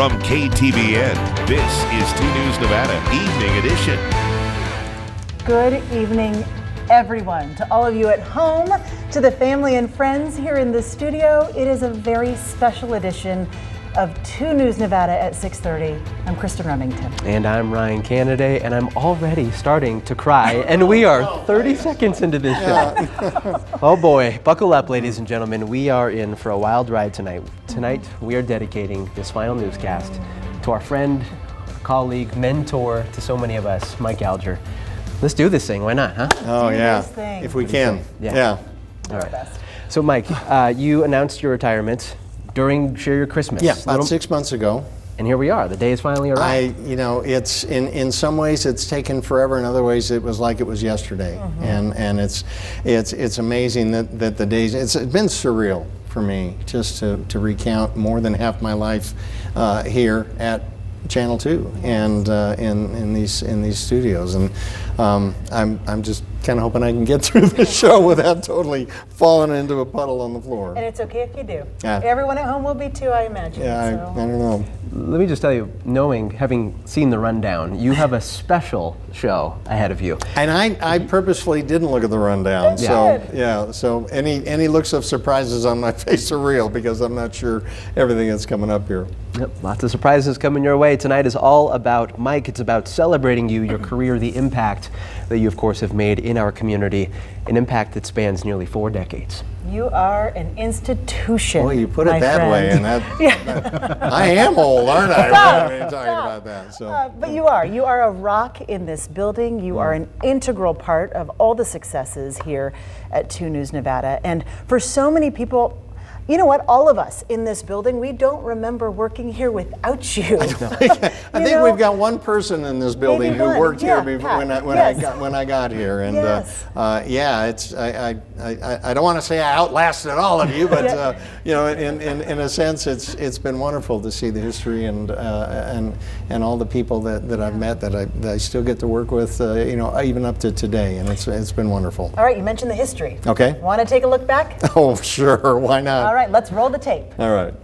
From KTVN, this is 2 News Nevada Evening Edition. Good evening, everyone. To all of you at home, to the family and friends here in the studio, it is a very special edition of 2 News Nevada at 6:30. I'm Kristen Remington. And I'm Ryan Canada, and I'm already starting to cry, and we are 30 seconds into this show. Oh boy, buckle up, ladies and gentlemen. We are in for a wild ride tonight. Tonight, we are dedicating this final newscast to our friend, colleague, mentor to so many of us, Mike Alger. Let's do this thing, why not, huh? Oh yeah, if we can. Yeah. All right. So Mike, you announced your retirement during Share Your Christmas. Yeah, about 6 months ago. And here we are. The day is finally arrived. It's in some ways it's taken forever. In other ways, it was like it was yesterday. Mm-hmm. And it's amazing that the days. It's been surreal for me just to recount more than half my life here at Channel 2 and in these studios, and I'm just kind of hoping I can get through this show without totally falling into a puddle on the floor. And it's okay if you do. Yeah. Everyone at home will be too, I imagine. Yeah, I don't know. Let me just tell you, having seen the rundown, you have a special show ahead of you. And I purposefully didn't look at the rundown. So any looks of surprises on my face are real because I'm not sure everything that's coming up here. Yep, lots of surprises coming your way. Tonight is all about Mike. It's about celebrating you, your career, the impact that you, of course, have made in our community, an impact that spans nearly 4 decades. You are an institution. Well, you put it that friend. way, and that I am old, aren't I? I mean, talking about that. So. But you are a rock in this building. You are an integral part of all the successes here at 2 News Nevada. And for so many people, you know what? All of us in this building, we don't remember working here without you. I think we've got one person in this building who worked here before when I got here, and it's I don't want to say I outlasted all of you, but in a sense, it's been wonderful to see the history and all the people that I've met that I still get to work with, even up to today, and it's been wonderful. All right, you mentioned the history. Okay. Want to take a look back? Oh, sure. Why not? All right, let's roll the tape. All right.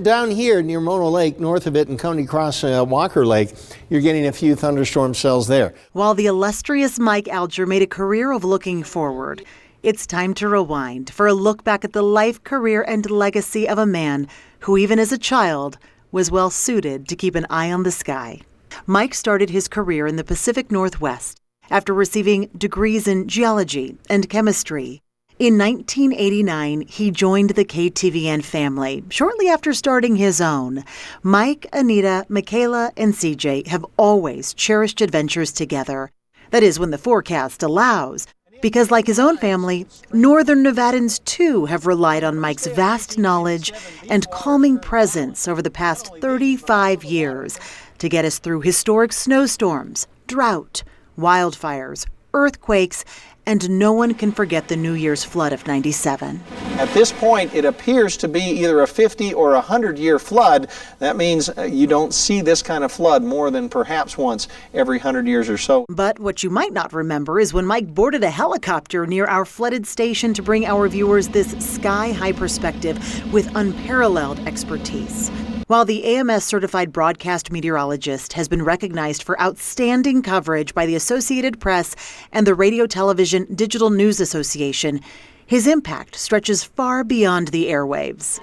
Down here near Mono Lake, north of it in Coney Cross, Walker Lake, you're getting a few thunderstorm cells there. While the illustrious Mike Alger made a career of looking forward, it's time to rewind for a look back at the life, career, and legacy of a man who, even as a child, was well suited to keep an eye on the sky. Mike started his career in the Pacific Northwest after receiving degrees in geology and chemistry. In 1989, he joined the KTVN family. Shortly after starting his own, Mike, Anita, Michaela, and CJ have always cherished adventures together. That is, when the forecast allows. Because like his own family, Northern Nevadans too have relied on Mike's vast knowledge and calming presence over the past 35 years to get us through historic snowstorms, drought, wildfires, earthquakes, and no one can forget the New Year's flood of '97. At this point, it appears to be either a 50 or 100-year flood. That means you don't see this kind of flood more than perhaps once every 100 years or so. But what you might not remember is when Mike boarded a helicopter near our flooded station to bring our viewers this sky-high perspective with unparalleled expertise. While the AMS-certified broadcast meteorologist has been recognized for outstanding coverage by the Associated Press and the Radio Television Digital News Association, his impact stretches far beyond the airwaves.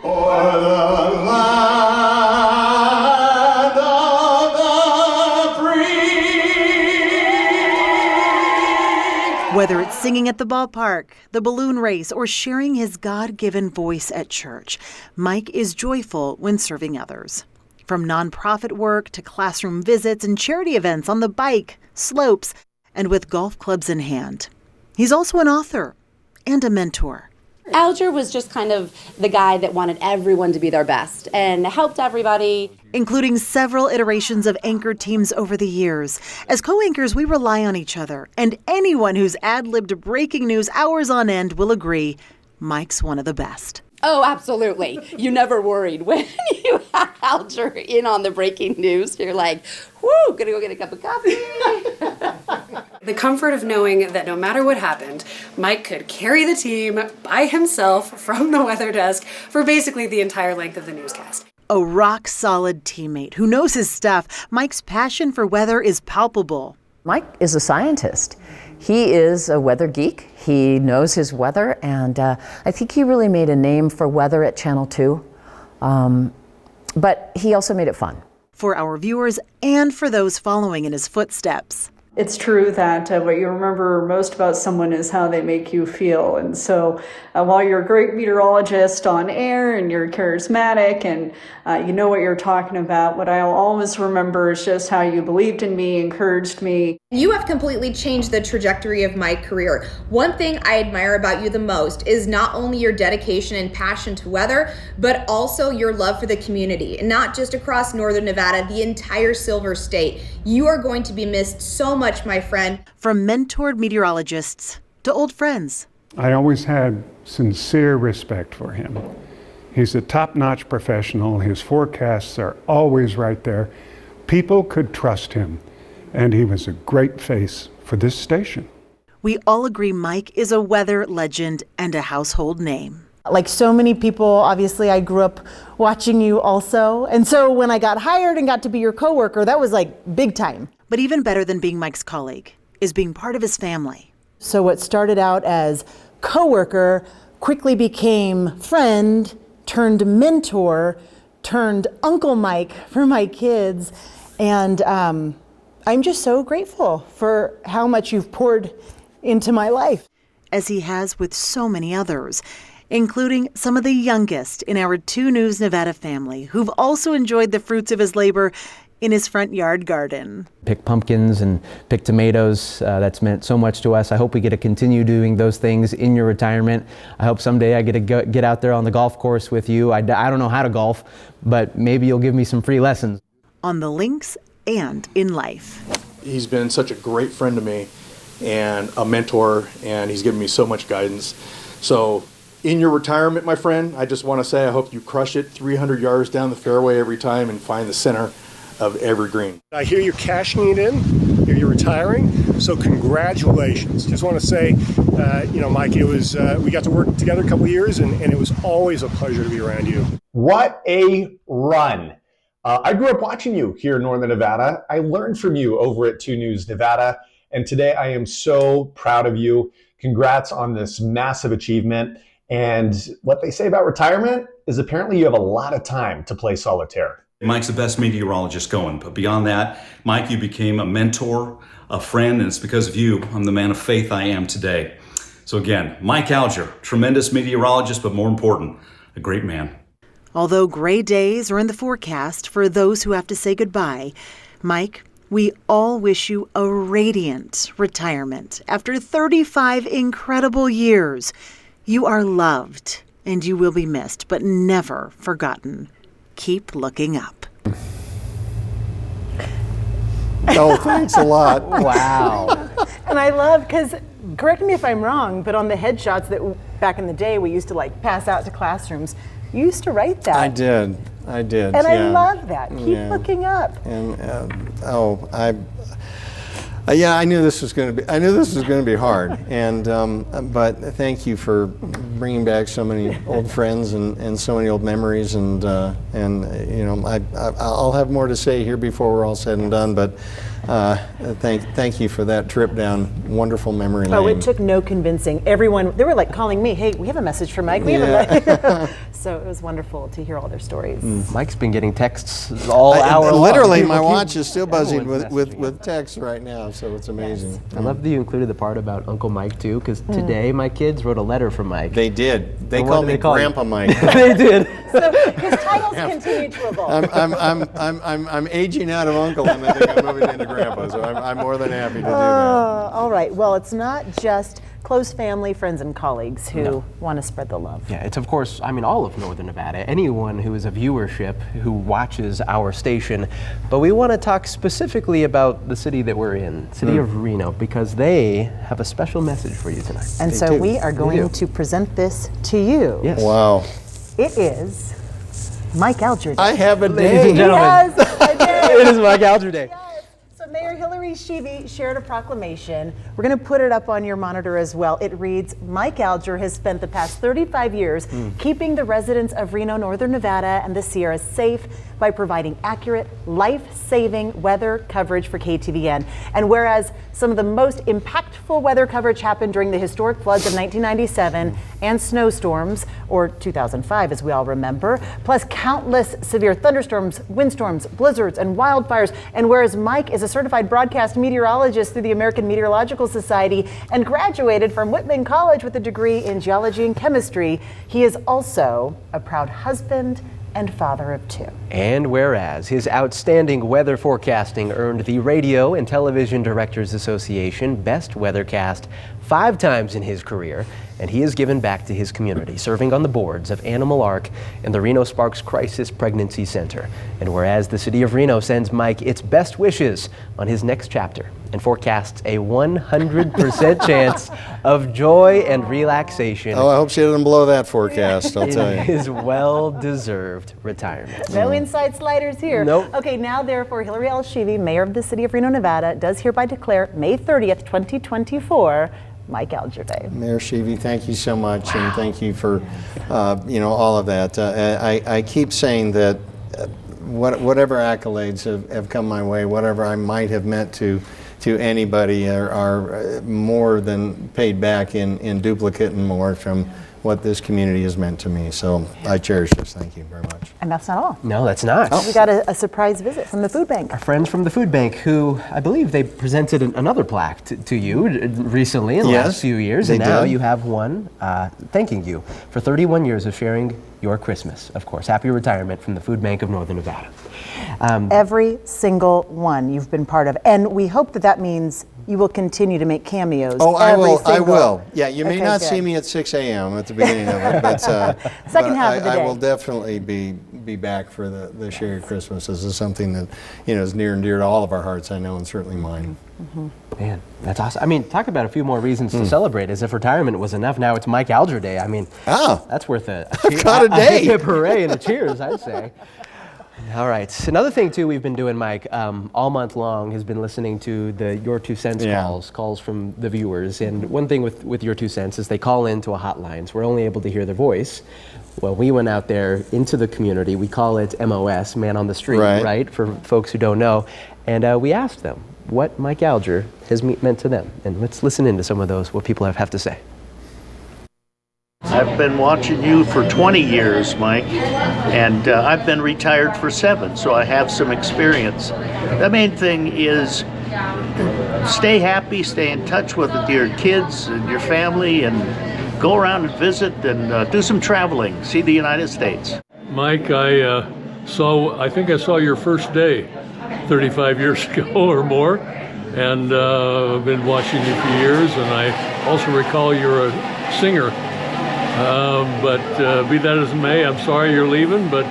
Whether it's singing at the ballpark, the balloon race, or sharing his God-given voice at church, Mike is joyful when serving others. From nonprofit work to classroom visits and charity events on the bike, slopes, and with golf clubs in hand. He's also an author and a mentor. Alger was just kind of the guy that wanted everyone to be their best and helped everybody. Including several iterations of anchor teams over the years. As co-anchors, we rely on each other, and anyone who's ad-libbed breaking news hours on end will agree Mike's one of the best. Oh, absolutely. You never worried when you had Alger in on the breaking news. You're like, whoo, gonna go get a cup of coffee. The comfort of knowing that no matter what happened, Mike could carry the team by himself from the weather desk for basically the entire length of the newscast. A rock-solid teammate who knows his stuff, Mike's passion for weather is palpable. Mike is a scientist. He is a weather geek. He knows his weather, and I think he really made a name for weather at Channel 2. But he also made it fun. For our viewers and for those following in his footsteps. It's true that what you remember most about someone is how they make you feel. And so while you're a great meteorologist on air and you're charismatic and you know what you're talking about, what I'll always remember is just how you believed in me, encouraged me. You have completely changed the trajectory of my career. One thing I admire about you the most is not only your dedication and passion to weather, but also your love for the community, and not just across Northern Nevada, the entire Silver State. You are going to be missed so much, my friend. From mentored meteorologists to old friends. I always had sincere respect for him. He's a top-notch professional. His forecasts are always right there. People could trust him, and he was a great face for this station. We all agree Mike is a weather legend and a household name. Like so many people, obviously I grew up watching you also. And so when I got hired and got to be your coworker, that was like big time. But even better than being Mike's colleague is being part of his family. So what started out as coworker quickly became friend, turned mentor, turned Uncle Mike for my kids. And I'm just so grateful for how much you've poured into my life. As he has with so many others, including some of the youngest in our 2 News Nevada family who've also enjoyed the fruits of his labor in his front yard garden. Pick pumpkins and pick tomatoes. That's meant so much to us. I hope we get to continue doing those things in your retirement. I hope someday I get to get out there on the golf course with you. I don't know how to golf, but maybe you'll give me some free lessons. On the links and in life. He's been such a great friend to me and a mentor, and he's given me so much guidance. So in your retirement, my friend, I just want to say I hope you crush it 300 yards down the fairway every time and find the center of every green. I hear you're cashing it in, you're retiring, so congratulations. Just want to say, Mike, it was we got to work together a couple of years, and it was always a pleasure to be around you. What a run. I grew up watching you here in Northern Nevada. I learned from you over at 2 News Nevada, and today I am so proud of you. Congrats on this massive achievement. And what they say about retirement is apparently you have a lot of time to play solitaire. Mike's the best meteorologist going, but beyond that, Mike, you became a mentor, a friend, and it's because of you I'm the man of faith I am today. So again, Mike Alger, tremendous meteorologist, but more important, a great man. Although gray days are in the forecast for those who have to say goodbye, Mike, we all wish you a radiant retirement after 35 incredible years. You are loved and you will be missed, but never forgotten. Keep looking up. Oh, thanks a lot. Wow. And I love, because, correct me if I'm wrong, but on the headshots that back in the day we used to pass out to classrooms, you used to write that. I did. And I love that. Keep looking up. And I knew this was going to be hard. And but thank you for bringing back so many old friends and so many old memories. And I'll have more to say here before we're all said and done. But thank you for that trip down wonderful memory lane. Oh, it took no convincing. Everyone, they were calling me, hey, we have a message for Mike. We have a So it was wonderful to hear all their stories. Mike's been getting texts all hour long. Literally, my watch is still buzzing with texts right now, so it's amazing. Yes. I love that you included the part about Uncle Mike too, because today my kids wrote a letter from Mike. They did. They called me Grandpa Mike. They did. So his titles continue to evolve. I'm aging out of Uncle, and I think I'm moving into Grandpa, so I'm more than happy to do that. All right. Well, it's not just close family, friends, and colleagues who want to spread the love. Yeah, it's of course, all of Northern Nevada, anyone who is a viewership who watches our station, but we want to talk specifically about the city that we're in, city of Reno, because they have a special message for you tonight. And so we are going to present this to you. Yes. Wow. It is Mike Alger Day. I have a day. Ladies and gentlemen, Yes, a day. it is Mike Alger Day. Yes. So Mayor Hillary Hillary Sheevy shared a proclamation. We're going to put it up on your monitor as well. It reads, Mike Alger has spent the past 35 years keeping the residents of Reno, Northern Nevada and the Sierras safe by providing accurate, life-saving weather coverage for KTVN. And whereas some of the most impactful weather coverage happened during the historic floods of 1997 and snowstorms, or 2005 as we all remember, plus countless severe thunderstorms, windstorms, blizzards, and wildfires, and whereas Mike is a certified broadcast meteorologist through the American Meteorological Society and graduated from Whitman College with a degree in geology and chemistry, he is also a proud husband and father of 2. And whereas his outstanding weather forecasting earned the Radio and Television Directors Association Best Weathercast 5 times in his career, and he has given back to his community, serving on the boards of Animal Ark and the Reno Sparks Crisis Pregnancy Center. And whereas the city of Reno sends Mike its best wishes on his next chapter and forecasts a 100% chance of joy and relaxation. Oh, I hope she doesn't blow that forecast, I'll tell you. His well-deserved retirement. No inside sliders here. Nope. Okay, now therefore, Hillary L. Sheevy, mayor of the city of Reno, Nevada, does hereby declare May 30th, 2024, Mike Alger Day. Mayor Sheevy, thank you so much, and thank you for, all of that. I keep saying that whatever accolades have come my way, whatever I might have meant to anybody are more than paid back in duplicate and more from what this community has meant to me. So I cherish this. Thank you very much. And that's not all. No, that's not. We got a surprise visit from the food bank. Our friends from the food bank, who I believe they presented another plaque to you recently in the last few years, and now you have one thanking you for 31 years of sharing your Christmas. Of course, happy retirement from the Food Bank of Northern Nevada. Every single one you've been part of, and we hope that means you will continue to make cameos. Oh, I will. Yeah, you may not see me at 6 a.m. at the beginning of it, but second half of the day. I will definitely be back for the shared Christmas. This is something that is near and dear to all of our hearts, I know, and certainly mine. Man, that's awesome. I mean, talk about a few more reasons to celebrate. As if retirement was enough, now it's Mike Alger Day. I mean, that's worth a hip hooray and a cheers, I'd say. All right. Another thing, too, we've been doing, Mike, all month long has been listening to the Your 2 Cents calls from the viewers. And one thing with Your 2 Cents is they call into a hotline, so we're only able to hear their voice. Well, we went out there into the community. We call it MOS, Man on the Street, right? For folks who don't know. And we asked them what Mike Alger has meant to them. And let's listen into some of those, what people have to say. I've been watching you for 20 years, Mike, and I've been retired for 7, so I have some experience. The main thing is stay happy, stay in touch with your kids and your family, and go around and visit and do some traveling, see the United States. Mike, I think I saw your first day 35 years ago or more, and I've been watching you for years, and I also recall you're a singer. But be that as it may, I'm sorry you're leaving, but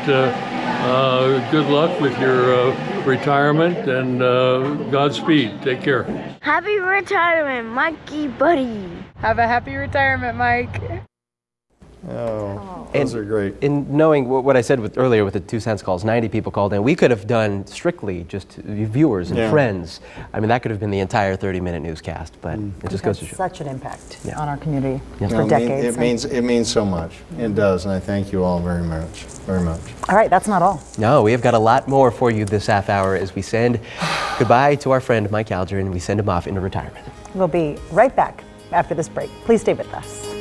good luck with your retirement, and Godspeed. Take care. Happy retirement, Mikey buddy. Have a happy retirement, Mike. Oh, those are great. In knowing what I said earlier with the 2 cents calls, 90 people called in. We could have done strictly just viewers and friends. I mean, that could have been the entire 30-minute newscast, but it just goes to show. Such an impact on our community for decades. It means so much. It does, and I thank you all very much, very much. All right, that's not all. No, we have got a lot more for you this half hour as we send goodbye to our friend Mike Alger, and we send him off into retirement. We'll be right back after this break. Please stay with us.